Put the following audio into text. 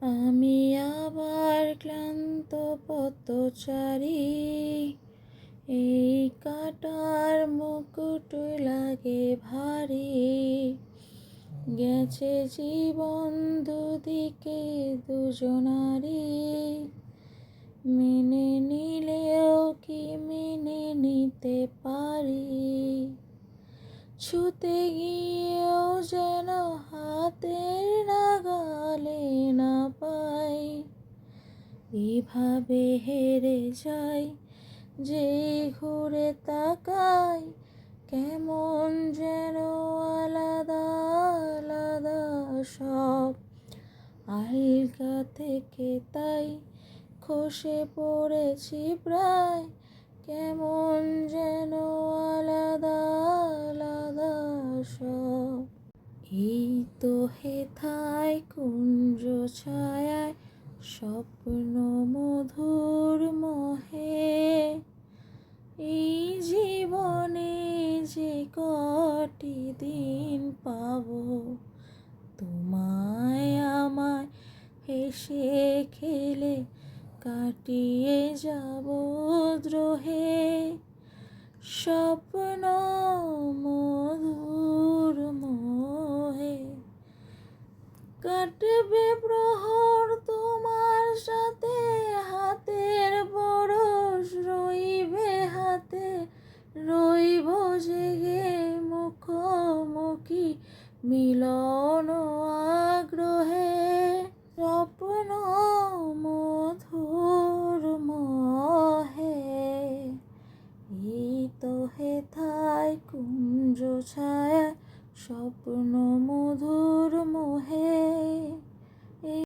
আমি আবার ক্লান্ত পথচারী, এই কাটার মুকুট লাগে ভারী। গেছে জীবন দুদিকে দুজনারি, মেনে নিলেও কি মেনে নিতে পারি? ছুতে গিয়েও যেন হাতের নাগালে না পাই। এভাবে হেরে যাই, যে ঘুরে তাকাই, কেমন যেন আলাদা আলাদা সব। আলগা থেকে তাই খসে পড়েছি প্রায়, কেমন যেন আলাদা আলাদা সব। এই তো হেথায় কুঞ্জ ছায়ায় স্বপ্ন মধুর মোহে, এই জীবনে যে কটি দিন পাবো, তোমায় আমায় হেসে খেলে কাটিয়ে যাব দ্রোহে। স্বপ্ন মধুর মোহে কাটবে প্রহর